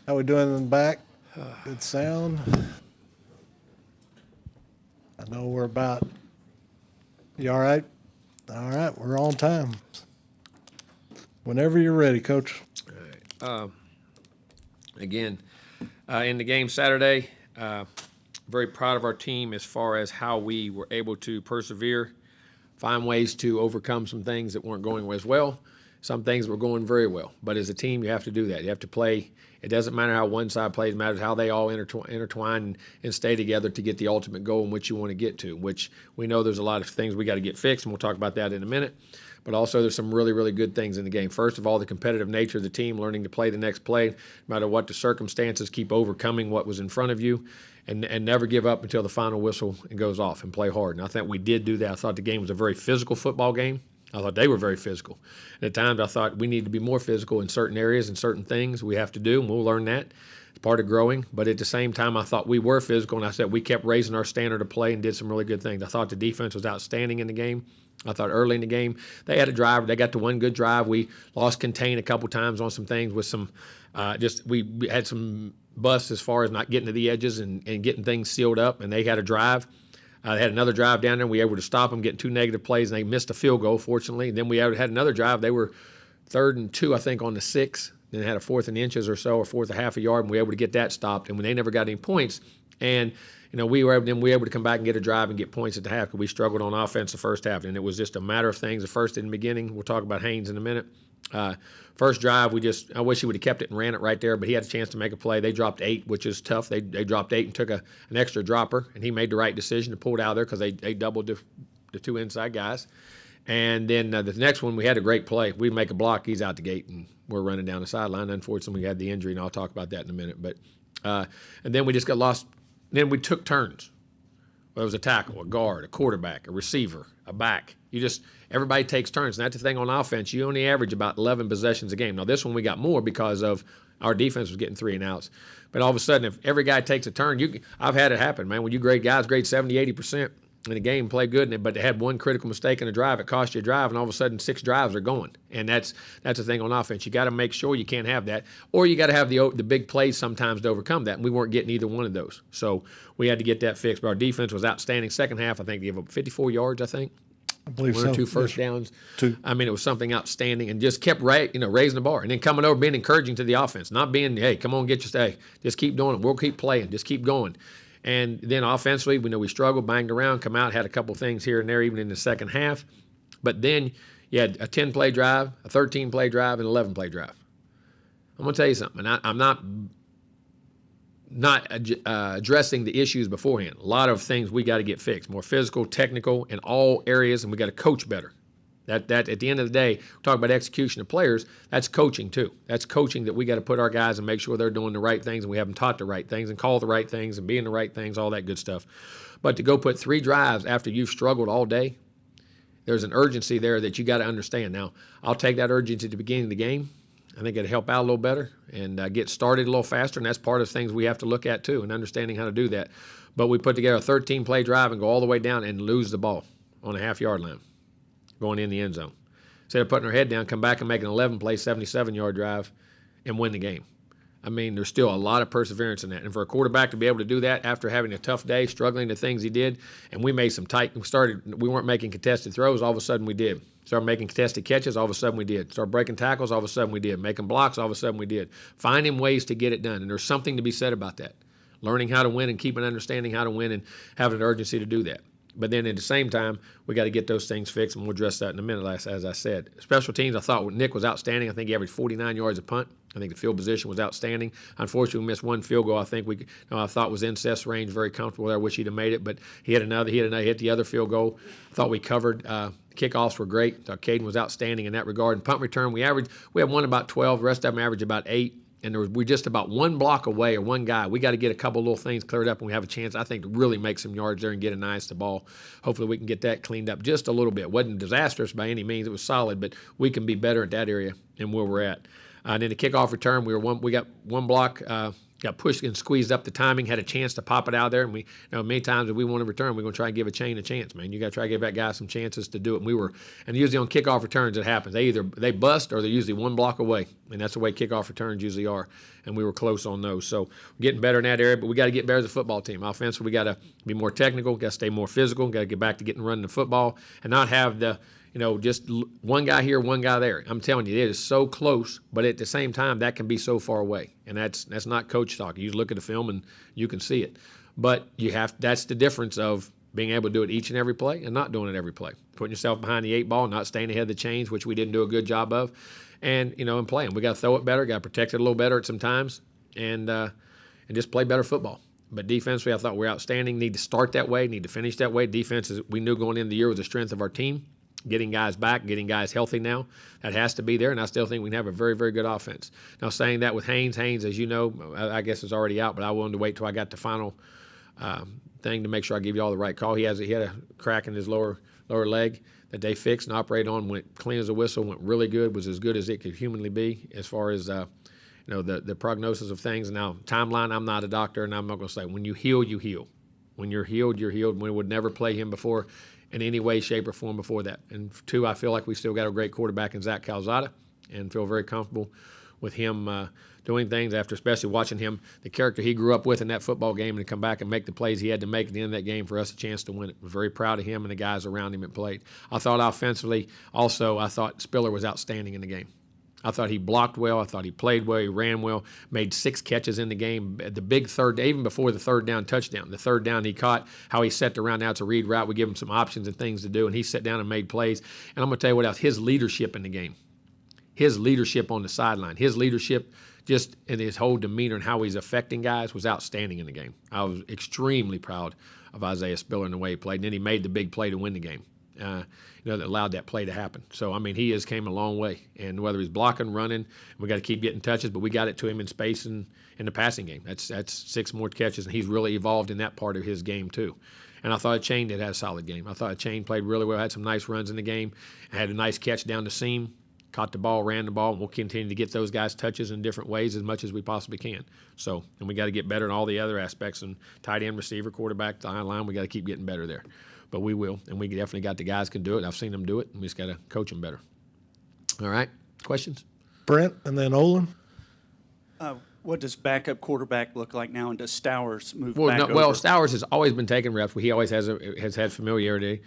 How we doing in the back? Good sound. I know we're about. You all right? All right, we're on time. Whenever you're ready, Coach. All right. Again, in the game Saturday, very proud of our team as far as how we were able to persevere, find ways to overcome some things that weren't going as well. Some things were going very well. But as a team, you have to do that. You have to play. It doesn't matter how one side plays. It matters how they all intertwine and stay together to get the ultimate goal in which you want to get to, which we know there's a lot of things we got to get fixed, and we'll talk about that in a minute. But also there's some really, really good things in the game. First of all, the competitive nature of the team, learning to play the next play, no matter what the circumstances, keep overcoming what was in front of you, and never give up until the final whistle goes off and play hard. And I think we did do that. I thought the game was a very physical football game. I thought they were very physical. And at times I thought we need to be more physical in certain areas and certain things we have to do, and we'll learn that. It's part of growing. But at the same time, I thought we were physical, and I said we kept raising our standard of play and did some really good things. I thought the defense was outstanding in the game. I thought early in the game they had a drive. They got to one good drive. We lost contain a couple times on some things with some we had some busts as far as not getting to the edges and getting things sealed up, and they had a drive. They had another drive down there, and we were able to stop them, getting 2 negative plays, and they missed a field goal, fortunately. And then we had another drive. They were 3rd and 2, I think, on the 6. Then they had a 4th and inches or so, or 4th and half a yard, and we were able to get that stopped. And when they never got any points, and we were able to come back and get a drive and get points at the half because we struggled on offense the first half. And it was just a matter of things. The first in the beginning, we'll talk about Haynes in a minute. First drive, I wish he would have kept it and ran it right there, but he had a chance to make a play. They dropped 8, which is tough. They dropped 8 and took an extra dropper, and he made the right decision to pull it out of there because they doubled the 2 inside guys. And then the next one, we had a great play. We make a block, he's out the gate, and we're running down the sideline. Unfortunately, we had the injury, and I'll talk about that in a minute. But and then we just got lost. Then we took turns. Well, it was a tackle, a guard, a quarterback, a receiver, a back. Everybody takes turns. And that's the thing on offense. You only average about 11 possessions a game. Now, this one we got more because of our defense was getting 3 and outs. But all of a sudden, if every guy takes a turn, I've had it happen, man. When you grade 70, 80% in a game, play good, but they had one critical mistake in a drive, it cost you a drive, and all of a sudden 6 drives are going. And that's the thing on offense. You got to make sure you can't have that, or you got to have the big plays sometimes to overcome that. And we weren't getting either one of those, so we had to get that fixed. But our defense was outstanding. Second half, I think they gave up 54 yards. I think. I believe one or 2 first downs. 2. I mean, it was something outstanding, and just kept raising the bar, and then coming over, being encouraging to the offense, not being, hey, come on, get your stay, just keep doing it. We'll keep playing, just keep going. And then offensively, we know we struggled, banged around, come out, had a couple things here and there, even in the second half. But then you had a 10-play drive, a 13-play drive, and an 11-play drive. I'm going to tell you something, and I'm not addressing the issues beforehand. A lot of things we got to get fixed, more physical, technical, in all areas, and we got to coach better. That at the end of the day, we talk about execution of players, that's coaching too. That's coaching that we got to put our guys and make sure they're doing the right things, and we have them taught the right things and call the right things and being the right things, all that good stuff. But to go put 3 drives after you've struggled all day, there's an urgency there that you got to understand. Now, I'll take that urgency at the beginning of the game. I think it'll help out a little better and get started a little faster, and that's part of things we have to look at too, and understanding how to do that. But we put together a 13-play drive and go all the way down and lose the ball on a half-yard line, going in the end zone. Instead of putting our head down, come back and make an 11-play, 77-yard drive and win the game. I mean, there's still a lot of perseverance in that. And for a quarterback to be able to do that after having a tough day, struggling the things he did, and we made some we weren't making contested throws, all of a sudden we did. Started making contested catches, all of a sudden we did. Started breaking tackles, all of a sudden we did. Making blocks, all of a sudden we did. Finding ways to get it done. And there's something to be said about that. Learning how to win and keeping understanding how to win and having an urgency to do that. But then at the same time, we got to get those things fixed, and we'll address that in a minute, as I said. Special teams, I thought Nick was outstanding. I think he averaged 49 yards a punt. I think the field position was outstanding. Unfortunately, we missed one field goal. I think I thought was in Seth's range, very comfortable there. I wish he'd have made it, but he hit the other field goal. I thought we covered. Kickoffs were great. Thought Caden was outstanding in that regard. And punt return, we had one about 12. The rest of them averaged about 8. And we're just about one block away, or one guy. We got to get a couple little things cleared up, and we have a chance, I think, to really make some yards there and get an eye to the ball. Hopefully we can get that cleaned up just a little bit. It wasn't disastrous by any means. It was solid, but we can be better at that area and where we're at. And then the kickoff return, we got one block got pushed and squeezed up the timing, had a chance to pop it out there. And we, many times if we want to return, we're going to try and give a chain a chance, man. You got to try to give that guy some chances to do it. And usually on kickoff returns, it happens. They bust or they're usually one block away. And that's the way kickoff returns usually are. And we were close on those. So we're getting better in that area, but we got to get better as a football team. Offensively, we got to be more technical, got to stay more physical, got to get back to getting running the football and not have the, just one guy here, one guy there. I'm telling you, it is so close, but at the same time, that can be so far away. And that's not coach talk. You just look at the film and you can see it. But that's the difference of being able to do it each and every play and not doing it every play. Putting yourself behind the 8 ball, not staying ahead of the chains, which we didn't do a good job of, and playing. We got to throw it better, got to protect it a little better at some times, and just play better football. But defensively, I thought we were outstanding. Need to start that way, need to finish that way. Defense, we knew going into the year was the strength of our team. Getting guys back, getting guys healthy now, that has to be there, and I still think we can have a very, very good offense. Now, saying that with Haynes, as you know, I guess is already out, but I wanted to wait till I got the final thing to make sure I give you all the right call. He had a crack in his lower leg that they fixed and operated on, went clean as a whistle, went really good, was as good as it could humanly be as far as the prognosis of things. Now, timeline, I'm not a doctor, and I'm not going to say when you heal, you heal. When you're healed, you're healed. We would never play him before in any way, shape, or form before that. And 2, I feel like we still got a great quarterback in Zach Calzada and feel very comfortable with him doing things after especially watching him, the character he grew up with in that football game, and to come back and make the plays he had to make at the end of that game for us a chance to win it. We're very proud of him and the guys around him that played. I thought offensively also, I thought Spiller was outstanding in the game. I thought he blocked well. I thought he played well. He ran well. Made 6 catches in the game. The big third, even before the third down touchdown. The third down he caught, how he set around out to read route. We give him some options and things to do, and he sat down and made plays. And I'm going to tell you what else. His leadership in the game. His leadership on the sideline. His leadership just in his whole demeanor and how he's affecting guys was outstanding in the game. I was extremely proud of Isaiah Spiller and the way he played. And then he made the big play to win the game. That allowed that play to happen. So, he has came a long way. And whether he's blocking, running, we got to keep getting touches, but we got it to him in space and in the passing game. That's 6 more catches, and he's really evolved in that part of his game too. And I thought Chain did have a solid game. I thought Chain played really well, had some nice runs in the game, had a nice catch down the seam, caught the ball, ran the ball, and we'll continue to get those guys touches in different ways as much as we possibly can. So, and we got to get better in all the other aspects, and tight end, receiver, quarterback, the line, we got to keep getting better there. But we will, and we definitely got the guys can do it. I've seen them do it, and we just got to coach them better. All right, questions? Brent, and then Olin. What does backup quarterback look like now, and does Stowers move back over? Well, Stowers has always been taking reps. He always has had familiarity,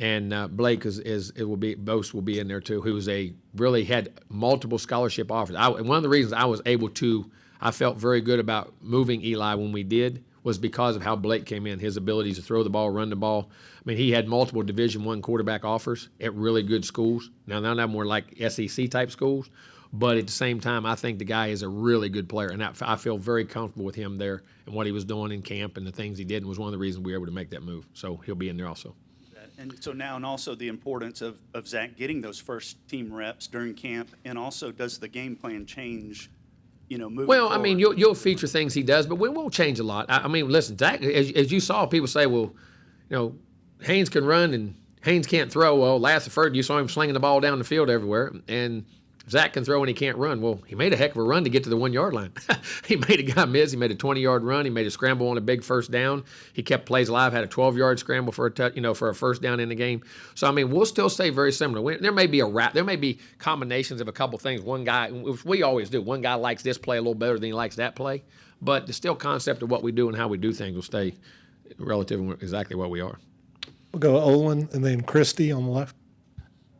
and Blake will be in there too. Who was really had multiple scholarship offers. One of the reasons I felt very good about moving Eli when we did was because of how Blake came in, his abilities to throw the ball, run the ball. He had multiple Division I quarterback offers at really good schools. Now, none of them were like SEC-type schools, but at the same time, I think the guy is a really good player, and I feel very comfortable with him there and what he was doing in camp and the things he did, and was one of the reasons we were able to make that move. So he'll be in there also. And so now, and also the importance of Zach getting those first-team reps during camp, and also does the game plan change moving forward? You'll feature things he does, but we won't change a lot. Listen, Zach, as you saw, people say, well, Haynes can run and Haynes can't throw. Well, last you saw him slinging the ball down the field everywhere, and Zach can throw and he can't run. Well, he made a heck of a run to get to the 1 yard line. He made a guy miss. He made a 20-yard run. He made a scramble on a big first down. He kept plays alive. Had a 12-yard scramble for a first down in the game. So we'll still stay very similar. There may be there may be combinations of a couple things. One guy, which we always do. One guy likes this play a little better than he likes that play, but the still concept of what we do and how we do things will stay relative to exactly what we are. We'll go Olin and then Christie on the left.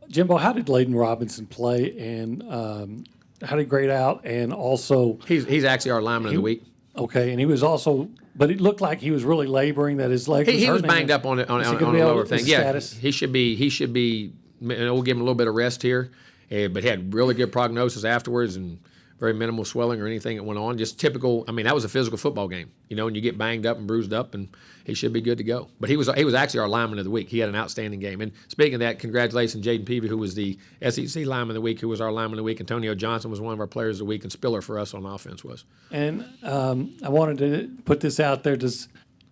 Jimbo, how did Layden Robinson play, and how did he grade out? And also, he's actually our lineman of the week. Okay, and he was also, but it looked like he was really laboring, that his leg was he was hurting. banged up on a lower thing. Yeah, he should be. We'll give him a little bit of rest here, but he had really good prognosis afterwards and very minimal swelling or anything that went on. Just typical. That was a physical football game, and you get banged up and bruised up, and he should be good to go. But he was actually our lineman of the week. He had an outstanding game. And speaking of that, congratulations, Jaden Peavy, who was the SEC lineman of the week, who was our lineman of the week. Antonio Johnson was one of our players of the week, and Spiller for us on offense was. And I wanted to put this out there. Does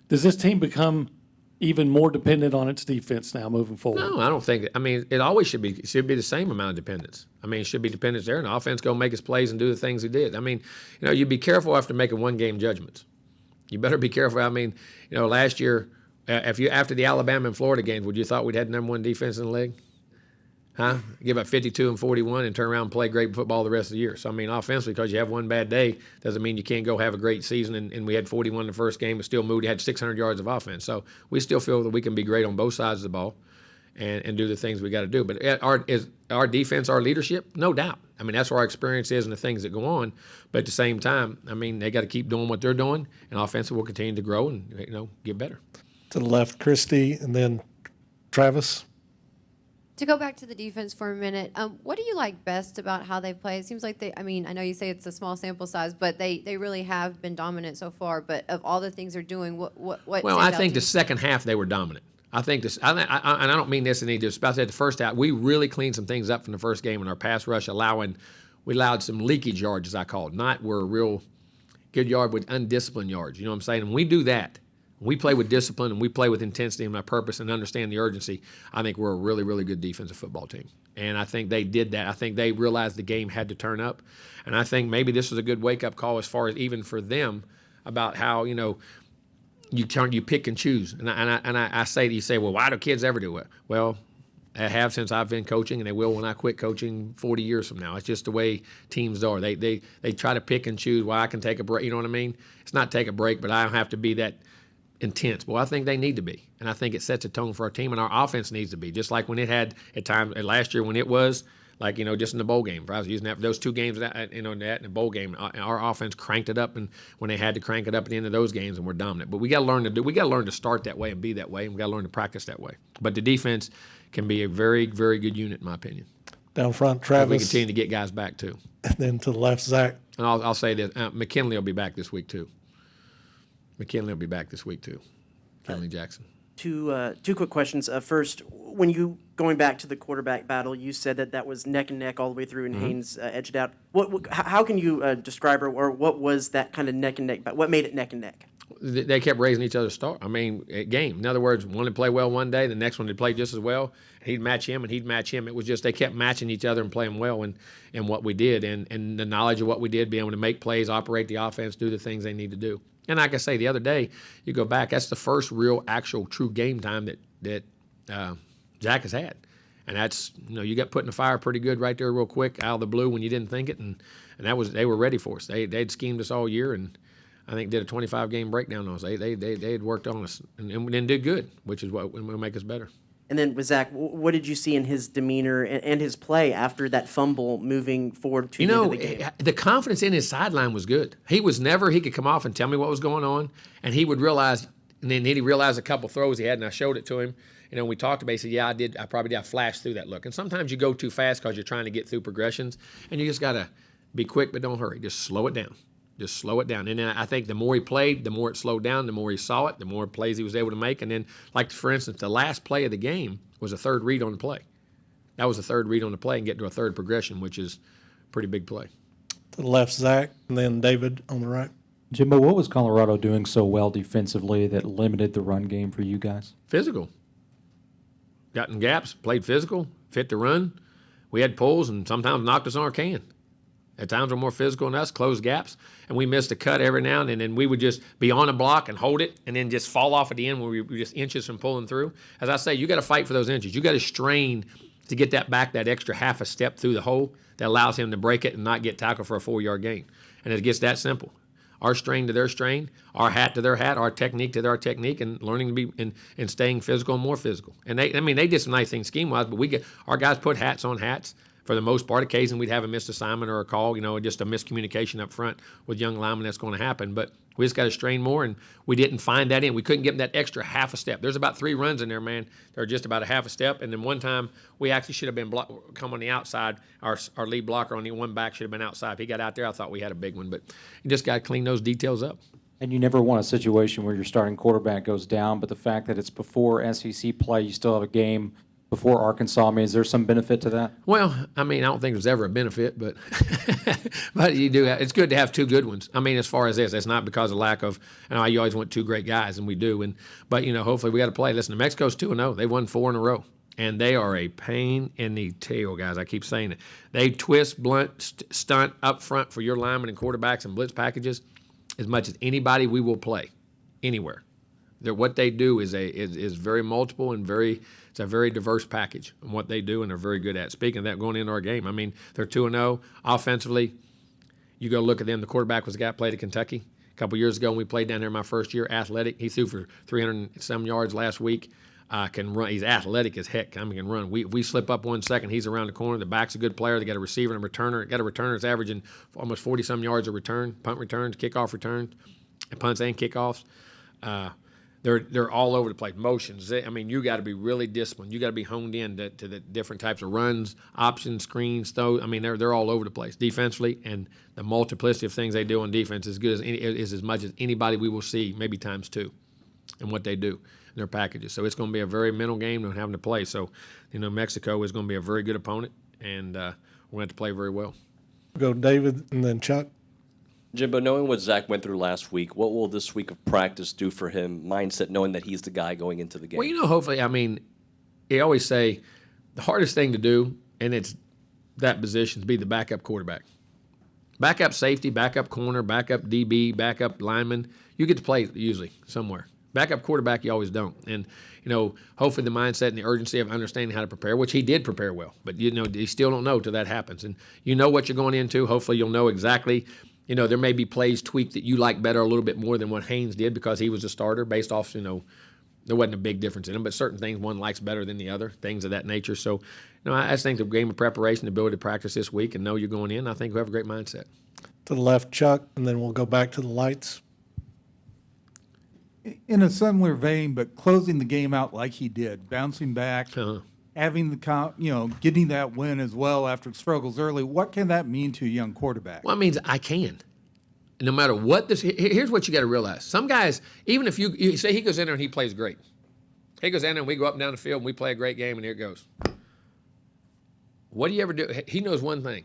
this team become, even more dependent on its defense now moving forward? No, I don't think. I mean, it always should be. It should be the same amount of dependence. I mean, it should be dependence there, and the offense go make his plays and do the things he did. I mean, you be careful after making one-game judgments. You better be careful. I mean, last year, after the Alabama and Florida games, would you thought we'd had the #1 defense in the league? Huh? Give up 52 and 41 and turn around and play great football the rest of the year. So, I mean, offensively, because you have one bad day doesn't mean you can't go have a great season. And we had 41 in the first game, but still moved. Had 600 yards of offense. So we still feel that we can be great on both sides of the ball and do the things we got to do. But is our defense, our leadership? No doubt. I mean, that's where our experience is and the things that go on. But at the same time, I mean, they got to keep doing what they're doing, and offensive will continue to grow and, get better. To the left, Christy, and then Travis. To go back to the defense for a minute, what do you like best about how they play? It seems like I know you say it's a small sample size, but they really have been dominant so far. But of all the things they're doing, what Well, stands I out think to the you? second half they were dominant. I think this, and I don't mean this in any disrespect. The first half, we really cleaned some things up from the first game in our pass rush, we allowed some leakage yards, as I call it. Not were a real good yard with undisciplined yards. You know what I'm saying? And we do that. We play with discipline and we play with intensity and our purpose and understand the urgency. I think we're a really, really good defensive football team. And I think they did that. I think they realized the game had to turn up. And I think maybe this was a good wake-up call as far as even for them about how, you pick and choose. And I say to you, well, why do kids ever do it? Well, I have since I've been coaching, and they will when I quit coaching 40 years from now. It's just the way teams are. They try to pick and choose. Well, I can take a break. You know what I mean? It's not take a break, but I don't have to be that intense. Well, I think they need to be, and I think it sets a tone for our team, and our offense needs to be just like when it had at times last year when it was like just in the bowl game. If I was using that for those two games, that in the bowl game, our offense cranked it up, and when they had to crank it up at the end of those games, and we're dominant. But we got to learn to start that way and be that way, and we got to learn to practice that way. But the defense can be a very, very good unit, in my opinion. Down front, If we Travis. continue to get guys back too. And then to the left, Zach. And I'll say this: McKinley will be back this week too. McKinley Jackson. Two quick questions. First, when you going back to the quarterback battle, you said that was neck and neck all the way through, and Haynes edged out. How can you describe or what was that kind of neck and neck? What made it neck and neck? They kept raising each other's game. In other words, one would play well one day, the next one would play just as well. He'd match him, and he'd match him. It was just they kept matching each other and playing well in what we did, and the knowledge of what we did, being able to make plays, operate the offense, do the things they need to do. And like I say, the other day, you go back, that's the first real, actual, true game time that Zach has had. And that's, you got put in the fire pretty good right there real quick out of the blue when you didn't think it. And they were ready for us. They'd schemed us all year, and I think did a 25-game breakdown on us. They had worked on us and then did good, which is what will make us better. And then with Zach, what did you see in his demeanor and his play after that fumble moving forward to the end of the game? The confidence in his sideline was good. He could come off and tell me what was going on, and he would realize, and then he realized a couple throws he had, and I showed it to him. We talked about it. He said, yeah, I did. I probably did. I flashed through that look. And sometimes you go too fast because you're trying to get through progressions, and you just got to be quick, but don't hurry. Just slow it down. And then I think the more he played, the more it slowed down, the more he saw it, the more plays he was able to make. And then, like, for instance, the last play of the game was a third read on the play. That was a third read on the play and get to a third progression, which is a pretty big play. To the left, Zach, and then David on the right. Jimbo, what was Colorado doing so well defensively that limited the run game for you guys? Physical. Got in gaps, played physical, fit the run. We had pulls and sometimes knocked us on our can. At times we're more physical than us, closed gaps, and we missed a cut every now and then. And we would just be on a block and hold it and then just fall off at the end where we were just inches from pulling through. As I say, you got to fight for those inches. You got to strain to get that back, that extra half a step through the hole that allows him to break it and not get tackled for a 4-yard gain. And it gets that simple. Our strain to their strain, our hat to their hat, our technique to their technique, and learning to be and staying physical and more physical. And they did some nice things scheme-wise, but our guys put hats on hats. For the most part, occasionally we'd have a missed assignment or a call, just a miscommunication up front with young linemen. That's going to happen. But we just got to strain more, and we didn't find that in. We couldn't give them that extra half a step. There's about 3 runs in there, man. They're just about a half a step. And then one time we actually should have been come on the outside. Our lead blocker on the one back should have been outside. If he got out there, I thought we had a big one. But you just got to clean those details up. And you never want a situation where your starting quarterback goes down, but the fact that it's before SEC play, you still have a game before Arkansas. I mean, is there some benefit to that? Well, I mean, I don't think there's ever a benefit, but but you do. It's good to have two good ones. I mean, as far as this, it's not because of lack of. You always want two great guys, and we do. But hopefully we got to play. Listen, New Mexico's 2-0. They won 4 in a row, and they are a pain in the tail, guys. I keep saying it. They twist, blunt, stunt up front for your linemen and quarterbacks and blitz packages as much as anybody we will play anywhere. What they do is very multiple and it's a very diverse package in what they do, and they're very good at. Speaking of that, going into our game, I mean, they're 2-0 offensively. You go look at them. The quarterback was the guy that played at Kentucky a couple years ago when we played down there my first year. Athletic. He threw for 300 and some yards last week. Can run. He's athletic as heck. I mean, can run. We slip up 1 second, he's around the corner. The back's a good player. They got a receiver and a returner. Got a returner that's averaging almost 40-some yards a return. Punt returns, kickoff returns, and punts and kickoffs. They're all over the place. Motions. I mean, you got to be really disciplined. You got to be honed in to the different types of runs, options, screens, throws. I mean, they're all over the place defensively, and the multiplicity of things they do on defense is good is as much as anybody we will see, maybe times 2, in what they do in their packages. So it's going to be a very mental game of having to play. So, Mexico is going to be a very good opponent, and we're going to have to play very well. Go David and then Chuck. Jimbo, knowing what Zach went through last week, what will this week of practice do for him, mindset, knowing that he's the guy going into the game? Well, hopefully, I mean, they always say the hardest thing to do, and it's that position, to be the backup quarterback. Backup safety, backup corner, backup DB, backup lineman. You get to play usually somewhere. Backup quarterback, you always don't. And, hopefully the mindset and the urgency of understanding how to prepare, which he did prepare well, but, you still don't know till that happens. And you know what you're going into. Hopefully you'll know exactly. There may be plays tweaked that you like better a little bit more than what Haynes did because he was a starter based off, there wasn't a big difference in them, but certain things one likes better than the other, things of that nature. So, I just think the game of preparation, the ability to practice this week and know you're going in, I think we have a great mindset. To the left, Chuck, and then we'll go back to the lights. In a similar vein, but closing the game out like he did, bouncing back, having getting that win as well after struggles early. What can that mean to a young quarterback? Well, it means I can. No matter what here's what you got to realize. Some guys, even if you say he goes in there and he plays great. He goes in there and we go up and down the field and we play a great game and here it goes. What do you ever do? He knows one thing.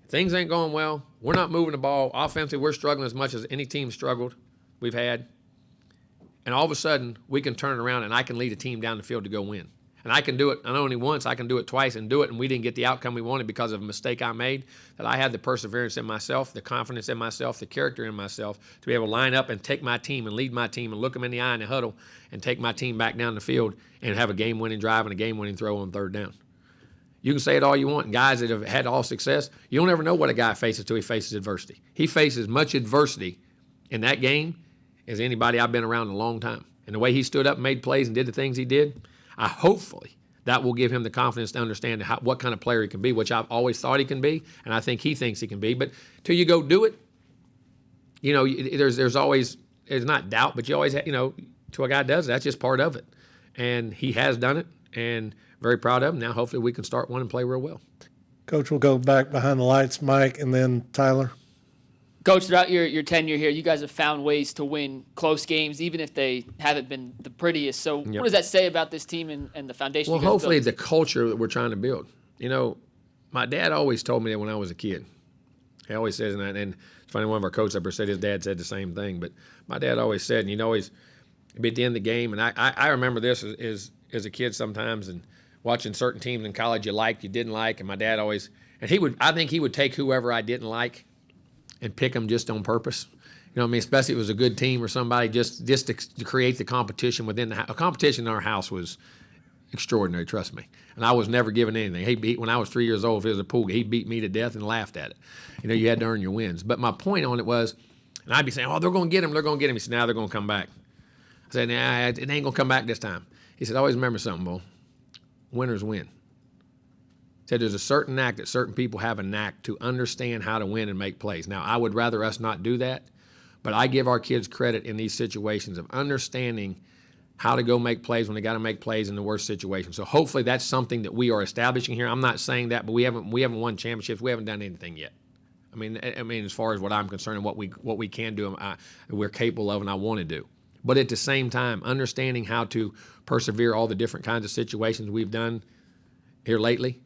Things ain't going well. We're not moving the ball. Offensively, we're struggling as much as any team struggled we've had. And all of a sudden, we can turn it around and I can lead a team down the field to go win. And I can do it not only once, I can do it twice and do it, and we didn't get the outcome we wanted because of a mistake I made, that I had the perseverance in myself, the confidence in myself, the character in myself to be able to line up and take my team and lead my team and look them in the eye in the huddle and take my team back down the field and have a game-winning drive and a game-winning throw on 3rd down. You can say it all you want. And guys that have had all success, you don't ever know what a guy faces until he faces adversity. He faces much adversity in that game as anybody I've been around in a long time. And the way he stood up and made plays and did the things he did, hopefully that will give him the confidence to understand what kind of player he can be, which I've always thought he can be, and I think he thinks he can be. But till you go do it, there's always, there's not doubt, but you always, till a guy does it, that's just part of it. And he has done it, and very proud of him. Now hopefully we can start one and play real well. Coach, we'll go back behind the lights, Mike, and then Tyler. Coach, throughout your tenure here, you guys have found ways to win close games, even if they haven't been the prettiest. So what does that say about this team and the foundation? Well, hopefully the culture that we're trying to build. My dad always told me that when I was a kid. He always says that, and it's funny, one of our coaches up there said his dad said the same thing. But my dad always said, and he'd always be at the end of the game, and I remember this as a kid sometimes, and watching certain teams in college you liked, you didn't like, and my dad always, and I think he would take whoever I didn't like and pick them just on purpose. Especially if it was a good team or somebody, just to create the competition within the house. A competition in our house was extraordinary, trust me. And I was never given anything. When I was 3 years old, if it was a pool, he beat me to death and laughed at it. You had to earn your wins. But my point on it was, and I'd be saying, they're going to get him, they're going to get him. He said, now they're going to come back. I said, nah, it ain't going to come back this time. He said, always remember something, Bo. Winners win. Said there's a certain knack that certain people have a knack to understand how to win and make plays. Now, I would rather us not do that, but I give our kids credit in these situations of understanding how to go make plays when they got to make plays in the worst situation. So hopefully that's something that we are establishing here. I'm not saying that, but we haven't won championships. We haven't done anything yet. I mean, as far as what I'm concerned and what we can do, we're capable of and I want to do. but at the same time, understanding how to persevere all the different kinds of situations we've done here lately.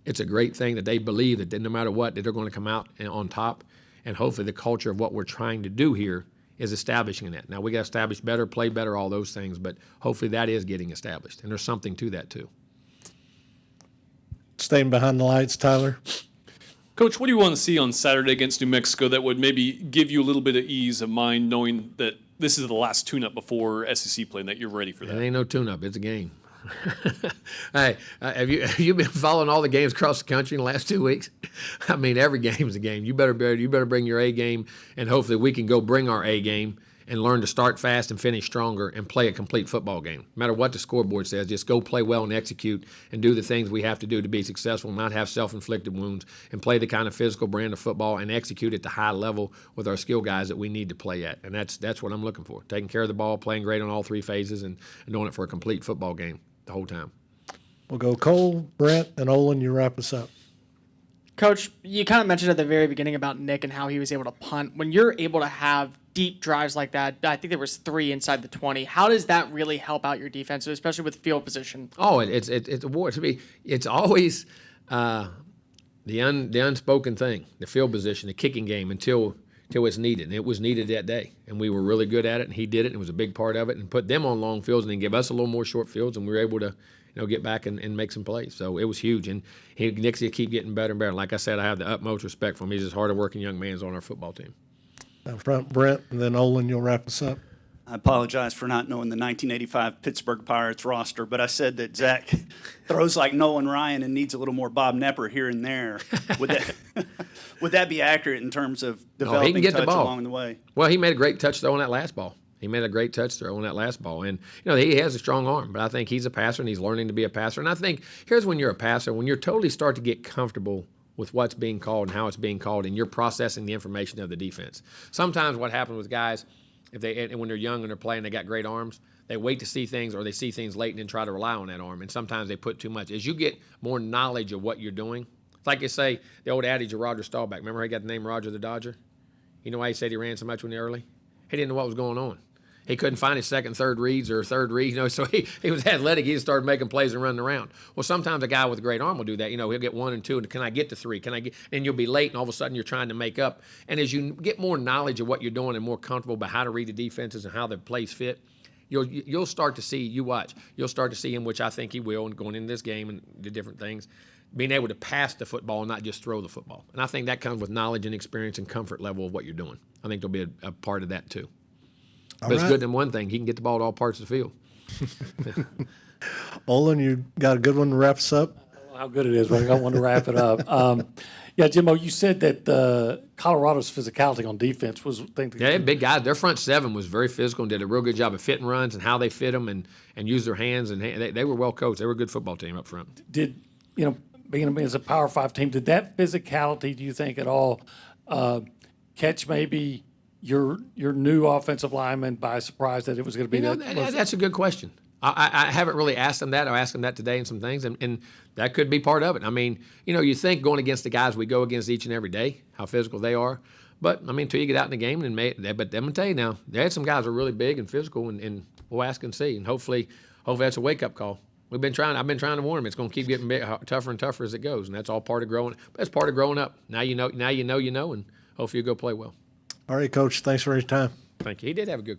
It's a great thing that they believe that no matter what, that they're going to come out on top. And hopefully the culture of what we're trying to do here is establishing that. Now, we got to establish better, play better, all those things, but hopefully that is getting established. And there's something to that, too. Staying behind the lights, Tyler. Coach, what do you want to see on Saturday against New Mexico that would maybe give you a little bit of ease of mind knowing that this is the last tune-up before SEC play and that you're ready for that? It ain't no tune-up. It's a game. Hey, have you been following all the games across the country in the last 2 weeks? I mean, every game's a game. You better bring your A game, and hopefully we can go bring our A game and learn to start fast and finish stronger and play a complete football game. No matter what the scoreboard says, just go play well and execute and do the things we have to do to be successful, not have self-inflicted wounds, and play the kind of physical brand of football and execute at the high level with our skill guys that we need to play at. And that's what I'm looking for. Taking care of the ball, playing great on all three phases, and doing it for a complete football game the whole time. We'll go Cole, Brent, and Olin. You wrap us up. Coach, you kind of mentioned at the very beginning about Nick and how he was able to punt. When you're able to have deep drives like that, I think there was 3 inside the 20. How does that really help out your defense, especially with field position? Oh, it's a war to me. It's always the unspoken thing, the field position, the kicking game until it's needed. And it was needed that day, and we were really good at it. And he did it, and it was a big part of it. And put them on long fields, and then give us a little more short fields, and we were able to get back and make some plays. So it was huge. And Nick's going to keep getting better and better. Like I said, I have the utmost respect for him. He's as hard a working young man on our football team. Up front, Brent, and then Olin, you'll wrap us up. I apologize for not knowing the 1985 Pittsburgh Pirates roster, but I said that Zach throws like Nolan Ryan and needs a little more Bob Nepper here and there. Would that be accurate in terms of developing he can get touch the ball along the way? Well, he made a great touch throw on that last ball. He made a great touch throw on that last ball. And, he has a strong arm, but I think he's a passer, and he's learning to be a passer. And I think here's when you're a passer, when you totally start to get comfortable with what's being called and how it's being called, and you're processing the information of the defense. Sometimes what happens with guys, when they're young and they're playing, they got great arms, they wait to see things, or they see things late and then try to rely on that arm. And sometimes they put too much. As you get more knowledge of what you're doing, it's like you say, the old adage of Roger Staubach. Remember how he got the name Roger the Dodger? You know why he said he ran so much when he early? He didn't know what was going on. He couldn't find his second, third reads or third read, so he was athletic. He just started making plays and running around. Well, sometimes a guy with a great arm will do that. He'll get 1 and 2, and can I get to 3? And you'll be late, and all of a sudden you're trying to make up. And as you get more knowledge of what you're doing and more comfortable about how to read the defenses and how the plays fit, you'll start to see, you'll start to see him, which I think he will, and going into this game and the different things, being able to pass the football and not just throw the football. And I think that comes with knowledge and experience and comfort level of what you're doing. I think there'll be a part of that too. But it's good in one thing. He can get the ball to all parts of the field. Olin, you got a good one to wrap us up? I don't know how good it is, but I got one to wrap it up. Yeah, Jimbo, you said that Colorado's physicality on defense was. Yeah, big guys. Their front seven was very physical and did a real good job of fitting runs and how they fit them and use their hands. And they were well coached. They were a good football team up front. Did, being as a Power 5 team, did that physicality, do you think at all, catch maybe your new offensive lineman by surprise that it was going to be That's a good question. I haven't really asked them that. I asked them that today and some things, and that could be part of it. I mean, you think going against the guys we go against each and every day, how physical they are. But, until you get out in the game, but I'm going to tell you now, they had some guys who are really big and physical, and we'll ask and see. And hopefully that's a wake-up call. I've been trying to warn them. It's going to keep getting tougher and tougher as it goes, and that's all part of growing. That's part of growing up. Now you know, and hopefully you go play well. All right, Coach. Thanks for your time. Thank you. He did have a good